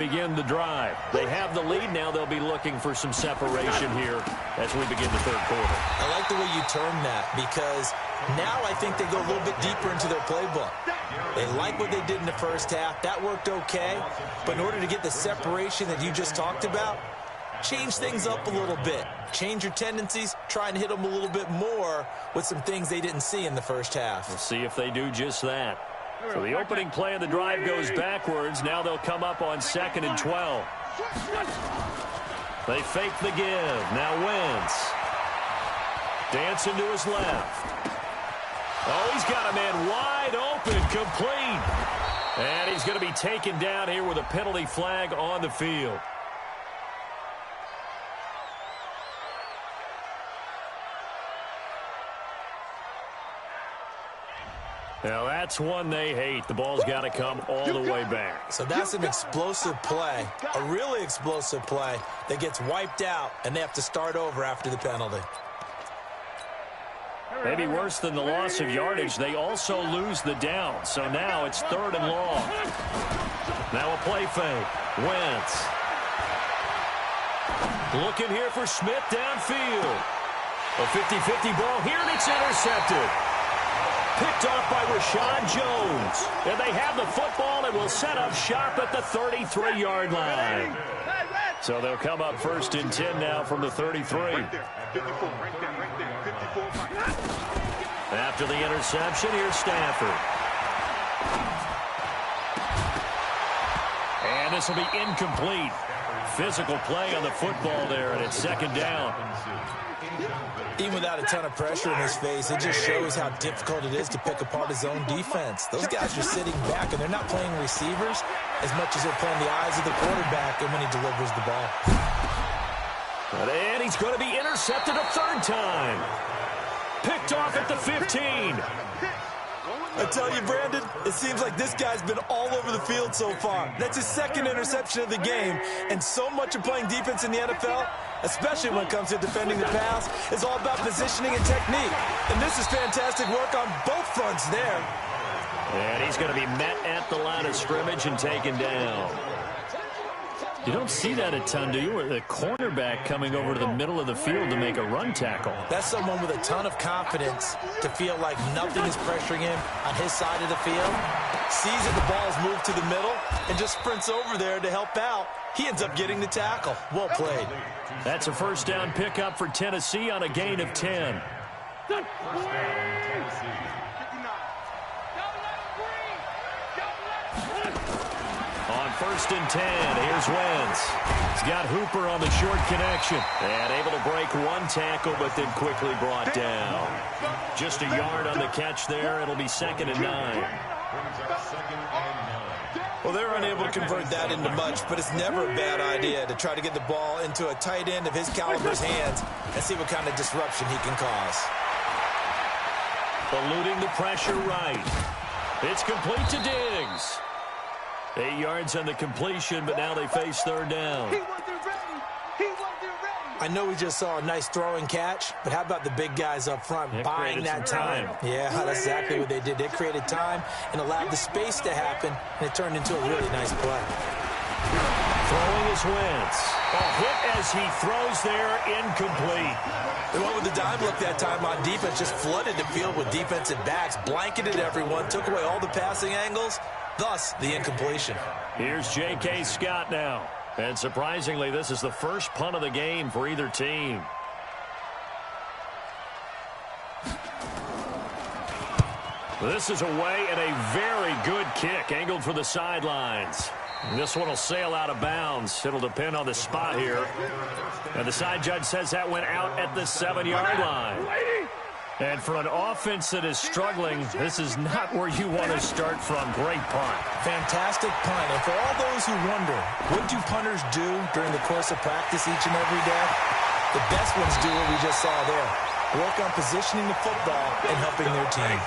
begin the drive. They have the lead now. They'll be looking for some separation here as we begin the third quarter. I like the way you term that because now I think they go a little bit deeper into their playbook. They like what they did in the first half. That worked okay. But in order to get the separation that you just talked about, change things up a little bit. Change your tendencies. Try and hit them a little bit more with some things they didn't see in the first half. We'll see if they do just that. So the opening play of the drive goes backwards. Now they'll come up on 2nd and 12. They fake the give. Now Wentz. Dancing to his left. Oh, he's got a man wide open, complete. And he's going to be taken down here with a penalty flag on the field. Now, that's one they hate. The ball's got to come all the way back. So that's an explosive play, a really explosive play that gets wiped out, and they have to start over after the penalty. Maybe worse than the loss of yardage, they also lose the down. So now it's 3rd and long. Now a play fake. Wentz. Looking here for Smith downfield. A 50-50 ball here, and it's intercepted. Picked off by Rashad Jones. And they have the football and will set up shop at the 33-yard line. So they'll come up 1st and 10 now from the 33. After the interception, here's Stafford. And this will be incomplete. Physical play on the football there, and it's 2nd down. Even without a ton of pressure in his face, it just shows how difficult it is to pick apart his own defense. Those guys are sitting back, and they're not playing receivers as much as they're playing the eyes of the quarterback and when he delivers the ball. And he's going to be intercepted a 3rd time. Picked off at the 15. I tell you, Brandon, it seems like this guy's been all over the field so far. That's his 2nd interception of the game, and so much of playing defense in the NFL, especially when it comes to defending the pass, is all about positioning and technique. And this is fantastic work on both fronts there. And he's going to be met at the line of scrimmage and taken down. You don't see that a ton, do you? With a cornerback coming over to the middle of the field to make a run tackle. That's someone with a ton of confidence to feel like nothing is pressuring him on his side of the field. Sees that the ball's moved to the middle and just sprints over there to help out. He ends up getting the tackle. Well played. That's a 1st down pickup for Tennessee on a gain of 10. On 1st and 10, here's Wentz. He's got Hooper on the short connection. And able to break one tackle, but then quickly brought down. Just a yard on the catch there. It'll be 2nd and 9. Well, they're unable to convert that into much, but it's never a bad idea to try to get the ball into a tight end of his caliber's hands and see what kind of disruption he can cause. Eluding the pressure right. It's complete to Diggs. 8 yards on the completion, but now they face 3rd down. I know we just saw a nice throwing catch, but how about the big guys up front buying that time? Yeah, that's exactly what they did. They created time and allowed the space to happen, and it turned into a really nice play. Throwing is Wentz. A hit as he throws there, incomplete. The one with the dime look that time on defense just flooded the field with defensive backs, blanketed everyone, took away all the passing angles, thus the incompletion. Here's J.K. Scott now. And surprisingly, this is the first punt of the game for either team. This is away and a very good kick, angled for the sidelines. This one will sail out of bounds. It'll depend on the spot here. And the side judge says that went out at the 7-yard line. And for an offense that is struggling, this is not where you want to start from. Great punt. Fantastic punt. And for all those who wonder, what do punters do during the course of practice each and every day? The best ones do what we just saw there. Work on positioning the football and helping their team.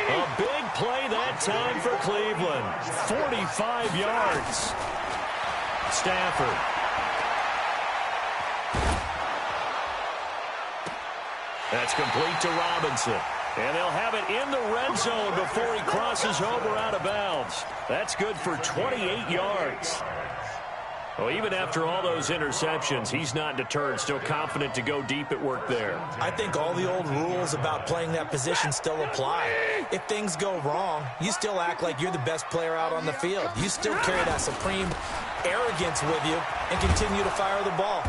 A big play that time for Cleveland. 45 yards. Stafford. That's complete to Robinson. And they'll have it in the red zone before he crosses over out of bounds. That's good for 28 yards. Well, even after all those interceptions, he's not deterred, still confident to go deep at work there. I think all the old rules about playing that position still apply. If things go wrong, you still act like you're the best player out on the field. You still carry that supreme arrogance with you and continue to fire the ball.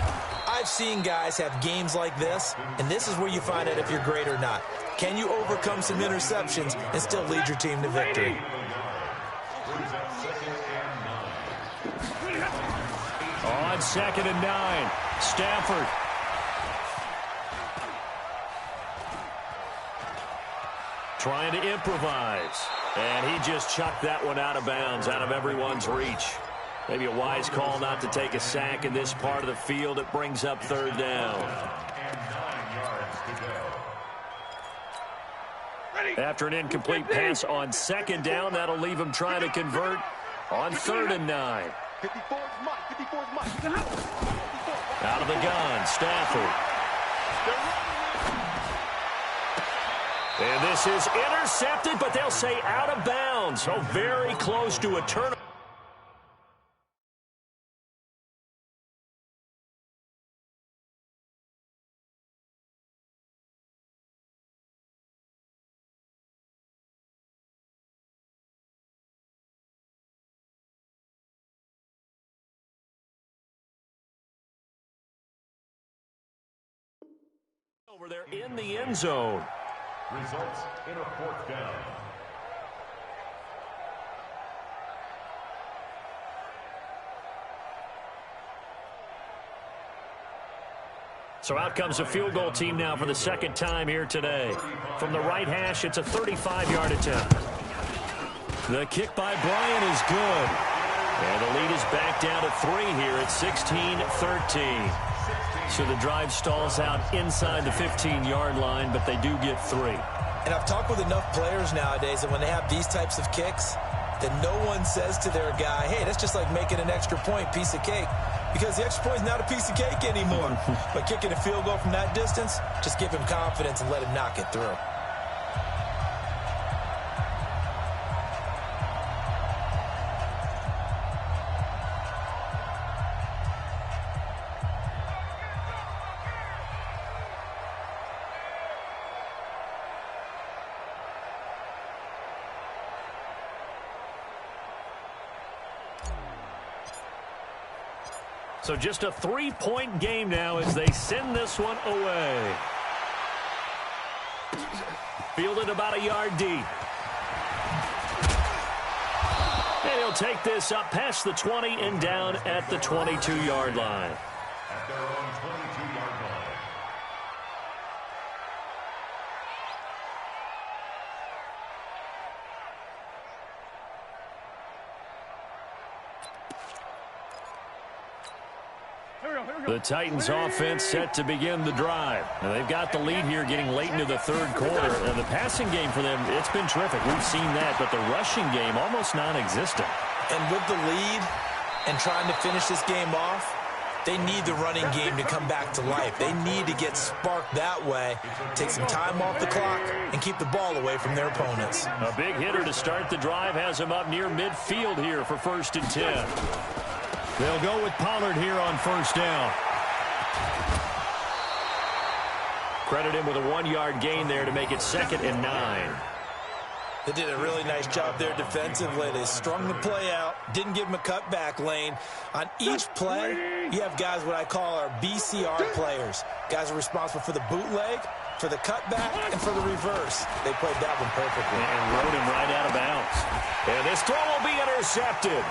I've seen guys have games like this, and this is where you find out if you're great or not. Can you overcome some interceptions and still lead your team to victory? On 2nd and 9, Stafford. Trying to improvise. And he just chucked that one out of bounds, out of everyone's reach. Maybe a wise call not to take a sack in this part of the field. It brings up 3rd down. After an incomplete pass on 2nd down, that'll leave him trying to convert on 3rd and 9. Out of the gun, Stafford. And this is intercepted, but they'll say out of bounds. So very close to a turnover. Over there in the end zone. Results in a 4th down. So out comes a field goal team now for the 2nd time here today. From the right hash, it's a 35-yard attempt. The kick by Bryant is good. And the lead is back down to 3 here at 16-13. So the drive stalls out inside the 15-yard line, but they do get 3. And I've talked with enough players nowadays that when they have these types of kicks, that no one says to their guy, hey, that's just like making an extra point, piece of cake. Because the extra point is not a piece of cake anymore. But kicking a field goal from that distance, just give him confidence and let him knock it through. So just a 3-point game now as they send this one away. Fielded about a yard deep. And he'll take this up past the 20 and down at the 22-yard line. At their own 22-yard line. The Titans offense set to begin the drive. And they've got the lead here getting late into the 3rd quarter. And the passing game for them, it's been terrific. We've seen that, but the rushing game almost non-existent. And with the lead and trying to finish this game off, they need the running game to come back to life. They need to get sparked that way, take some time off the clock, and keep the ball away from their opponents. A big hitter to start the drive has him up near midfield here for 1st and 10. They'll go with Pollard here on 1st down. Credit him with a 1-yard gain there to make it 2nd and 9. They did a really nice job there defensively. They strung the play out, didn't give him a cutback lane. On each play, you have guys what I call our BCR players. Guys are responsible for the bootleg, for the cutback, and for the reverse. They played that one perfectly. And rode him right out of bounds. And this throw will be intercepted.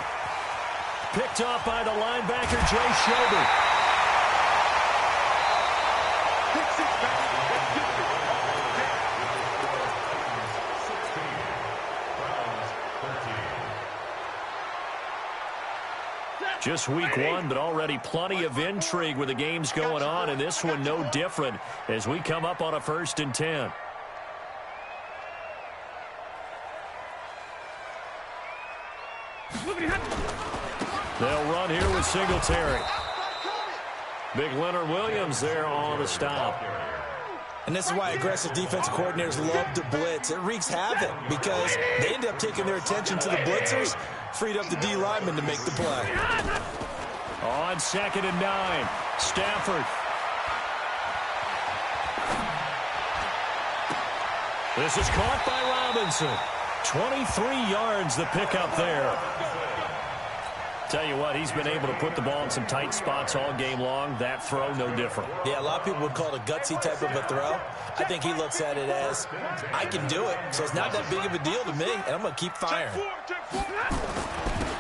Picked off by the linebacker, Jay Schobert. Just week 1, but already plenty of intrigue with the games going on, and this one no different as we come up on a 1st and 10. They'll run here with Singletary. Big Leonard Williams there on the stop. And this is why aggressive defensive coordinators love to blitz. It wreaks havoc because they end up taking their attention to the blitzers, freed up the D lineman to make the play. on 2nd and 9. Stafford. This is caught by Robinson. 23 yards the pickup there. Tell you what, he's been able to put the ball in some tight spots all game long. That throw, no different. Yeah, a lot of people would call it a gutsy type of a throw. I think he looks at it as, I can do it, so it's not that big of a deal to me, and I'm going to keep firing.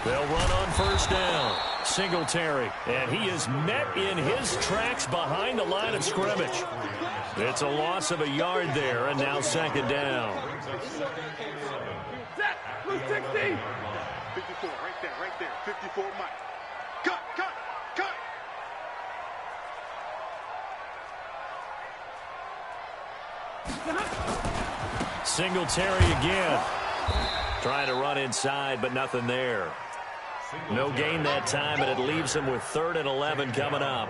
They'll run on 1st down. Singletary, and he is met in his tracks behind the line of scrimmage. It's a loss of a yard there, and now 2nd down. 54, right there. 54, Mike. Cut. Singletary again. Trying to run inside, but nothing there. No gain that time, and it leaves him with 3rd and 11 coming up.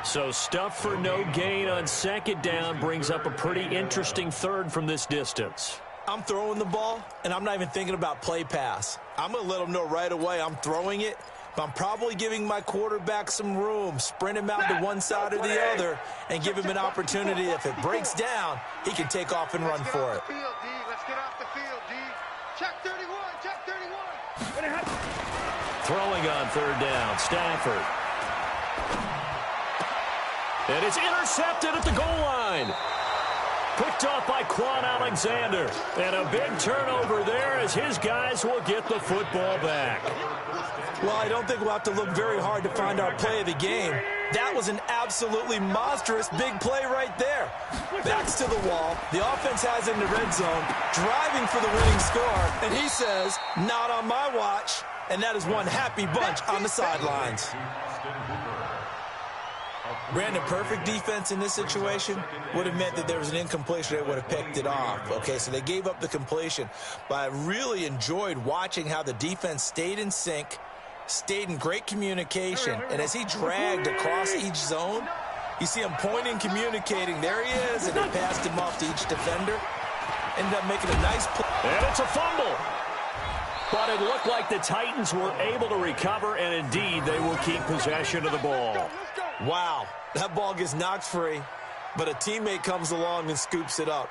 So stuff for no gain on 2nd down brings up a pretty interesting 3rd from this distance. I'm throwing the ball, and I'm not even thinking about play pass. I'm going to let them know right away I'm throwing it, but I'm probably giving my quarterback some room, sprint him out to one side or the other, and give him an opportunity. If it breaks down, he can take off and run for it. Let's get off the field, D. Check 31. Throwing on 3rd down, Stafford. And it's intercepted at the goal line. Picked off by Quan Alexander. And a big turnover there as his guys will get the football back. Well, I don't think we'll have to look very hard to find our play of the game. That was an absolutely monstrous big play right there. Backs to the wall. The offense has it in the red zone, driving for the winning score. And he says, not on my watch. And that is one happy bunch on the sidelines. Brandon, perfect defense in this situation would have meant that there was an incompletion. They would have picked it off. Okay, so they gave up the completion. But I really enjoyed watching how the defense stayed in sync, stayed in great communication. And as he dragged across each zone, you see him pointing, communicating. There he is, and they passed him off to each defender. Ended up making a nice play. And it's a fumble. But it looked like the Titans were able to recover, and indeed they will keep possession of the ball. Wow, that ball gets knocked free, but a teammate comes along and scoops it up.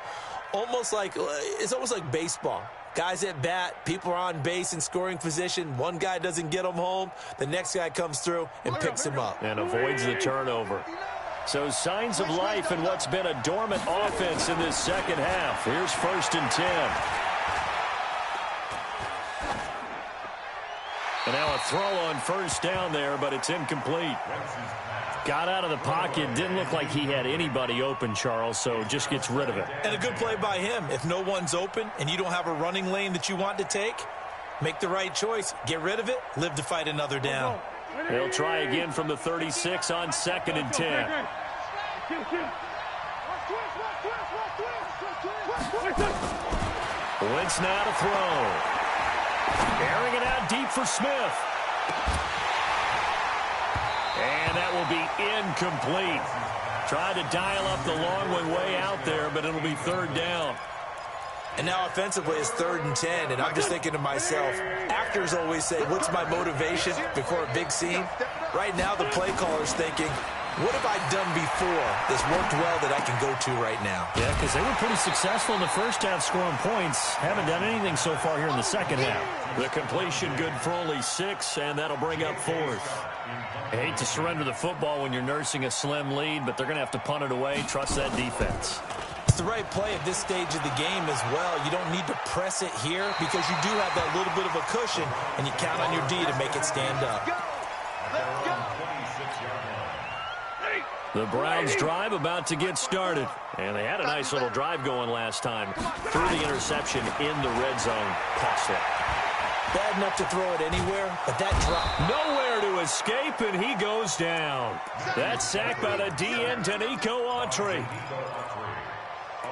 It's almost like baseball. Guys at bat, people are on base in scoring position. One guy doesn't get them home. The next guy comes through and picks him up. And avoids the turnover. So signs of life in what's been a dormant offense in this second half. Here's 1st and 10. And now a throw on 1st down there, but it's incomplete. Got out of the pocket. Didn't look like he had anybody open, Charles, so just gets rid of it. And a good play by him. If no one's open and you don't have a running lane that you want to take, make the right choice. Get rid of it. Live to fight another down. They'll try again from the 36 on 2nd and 10. Wentz now to throw. Airing it out deep for Smith. And that will be incomplete. Tried to dial up the long one way out there, but it'll be 3rd down. And now offensively it's 3rd and 10, and I'm just thinking to myself, actors always say, what's my motivation before a big scene? Right now the play caller's thinking, what have I done before that's worked well that I can go to right now? Yeah, because they were pretty successful in the first half scoring points. Haven't done anything so far here in the second half. The completion good for only 6, and that'll bring up 4th. I hate to surrender the football when you're nursing a slim lead, but they're going to have to punt it away. Trust that defense. It's the right play at this stage of the game as well. You don't need to press it here because you do have that little bit of a cushion, and you count on your D to make it stand up. The Browns drive about to get started. And they had a nice little drive going last time. Threw the interception in the red zone. Costly. Bad enough to throw it anywhere, but that drop. Nowhere to escape, and he goes down. That's sacked by the DN, Danico Autry. A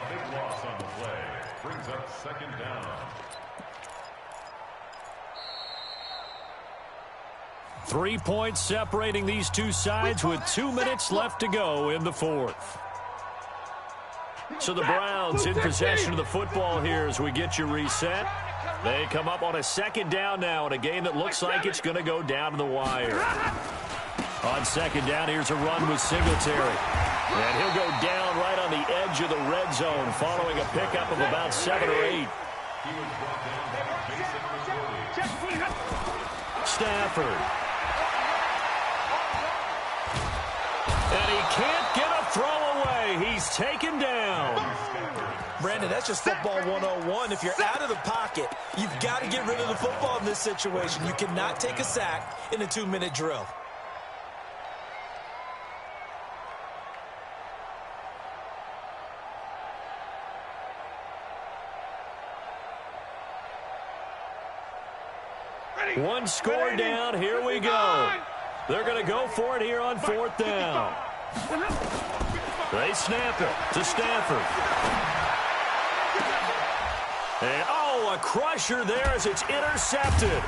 big loss on the play. Brings up 2nd down. Three points separating these two sides with 2 minutes left to go in the 4th. So the Browns in possession of the football here as we get you reset. They come up on a 2nd down now in a game that looks like it's going to go down to the wire. On second down, here's a run with Singletary. And he'll go down right on the edge of the red zone following a pickup of about 7 or 8. Stafford. And he can't get a throw away. He's taken down. Brandon, that's just football 101. If you're out of the pocket, you've got to get rid of the football in this situation. You cannot take a sack in a 2-minute drill. One score down. Here we go. They're going to go for it here on 4th down. They snap it to Stafford. And, oh, a crusher there as it's intercepted.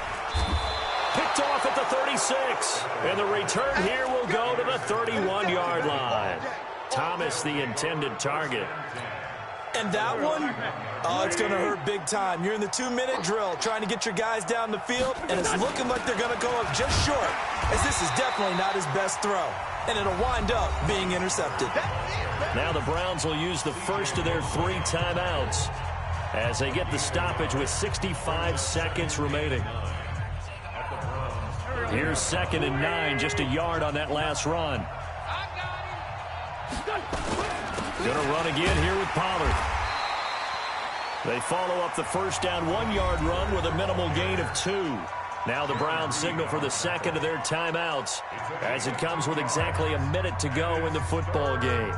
Picked off at the 36. And the return here will go to the 31-yard line. Thomas, the intended target. And that one, oh, it's going to hurt big time. You're in the 2-minute drill trying to get your guys down the field, and it's looking like they're going to go up just short, as this is definitely not his best throw. And it'll wind up being intercepted. Now the Browns will use the first of their 3 timeouts as they get the stoppage with 65 seconds remaining. Here's 2nd and 9, just a yard on that last run. Going to run again here with Pollard. They follow up the first down 1-yard run with a minimal gain of 2. Now the Browns signal for the second of their timeouts as it comes with exactly a minute to go in the football game.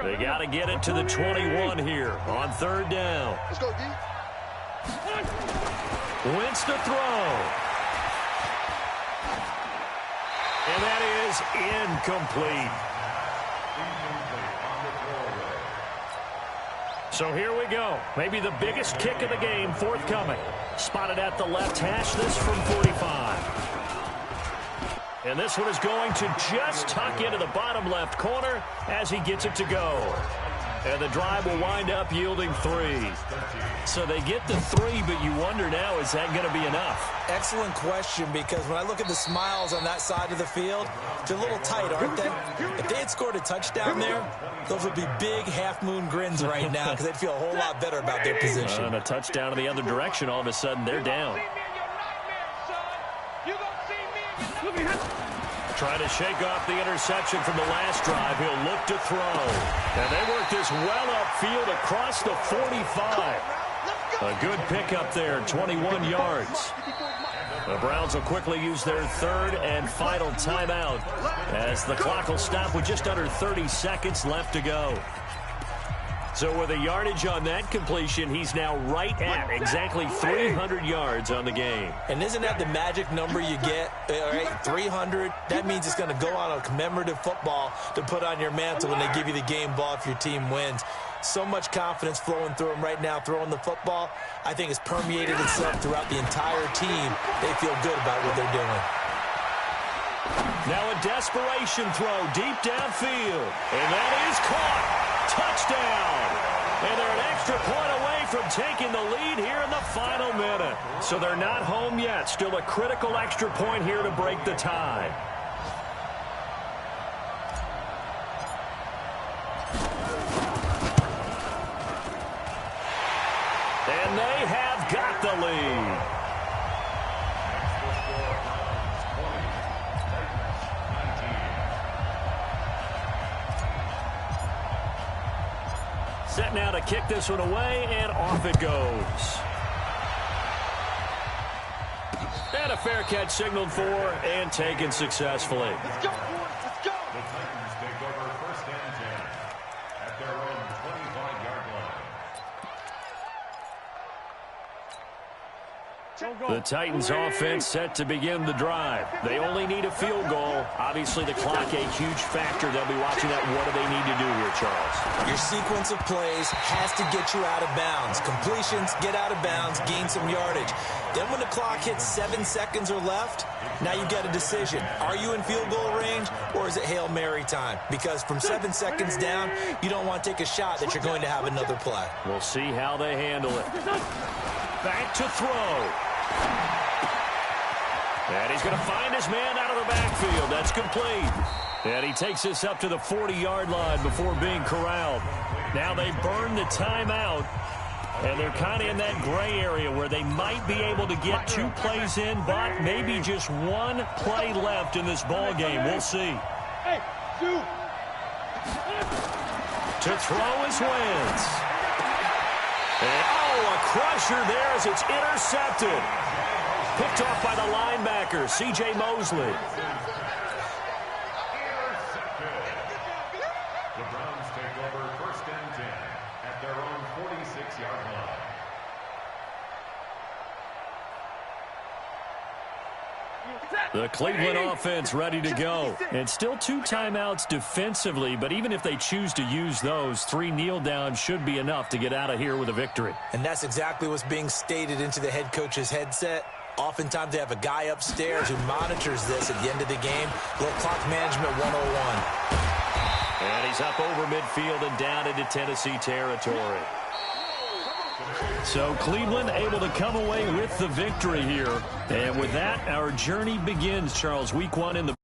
They got to get it to the 21 here on 3rd down. Let's go, D. Wentz to throw. And that is incomplete. So here we go. Maybe the biggest kick of the game forthcoming. Spotted at the left hash, this from 45. And this one is going to just tuck into the bottom left corner as he gets it to go. And the drive will wind up yielding 3. So they get the 3, but you wonder now, is that going to be enough? Excellent question, because when I look at the smiles on that side of the field, they're a little tight, aren't they? If they had scored a touchdown there, those would be big half-moon grins right now because they'd feel a whole lot better about their position. And a touchdown in the other direction, all of a sudden they're down. Trying to shake off the interception from the last drive. He'll look to throw. And they work this well upfield across the 45. A good pickup there, 21 yards. The Browns will quickly use their 3rd and final timeout as the clock will stop with just under 30 seconds left to go. So with a yardage on that completion, he's now right at exactly 300 yards on the game. And isn't that the magic number you get? All right, 300. That means it's going to go on a commemorative football to put on your mantle when they give you the game ball if your team wins. So much confidence flowing through him right now, throwing the football. I think it's permeated itself throughout the entire team. They feel good about what they're doing. Now a desperation throw deep downfield. And that is caught. Touchdown! And they're an extra point away from taking the lead here in the final minute. So they're not home yet. Still a critical extra point here to break the tie. And they have got the lead. Set now to kick this one away, and off it goes. And a fair catch signaled for and taken successfully. Let's go, boys. Let's go. The Titans take over 1st and 10 at their own 25-yard line. The Titans offense set to begin the drive. They only need a field goal. Obviously, the clock a huge factor. They'll be watching that. What do they need to do here, Charles? Your sequence of plays has to get you out of bounds. Completions, get out of bounds, gain some yardage. Then when the clock hits 7 seconds or left, now you've got a decision. Are you in field goal range, or is it Hail Mary time? Because from 7 seconds down, you don't want to take a shot that you're going to have another play. We'll see how they handle it. Back to throw. And he's going to find his man out of the backfield. That's complete. And he takes this up to the 40-yard line before being corralled. Now they burn the timeout. And they're kind of in that gray area where they might be able to get 2 plays in, but maybe just 1 play left in this ball game. We'll see. To throw is Wentz. And, a crusher there as it's intercepted. Picked off by the linebacker, C.J. Mosley. The Browns take over 1st and 10 at their own 46-yard line. The Cleveland offense ready to go. And still 2 timeouts defensively, but even if they choose to use those, 3 kneel downs should be enough to get out of here with a victory. And that's exactly what's being stated into the head coach's headset. Oftentimes they have a guy upstairs who monitors this at the end of the game. Little clock management 101. And he's up over midfield and down into Tennessee territory. So Cleveland able to come away with the victory here. And with that, our journey begins, Charles. Week 1 in the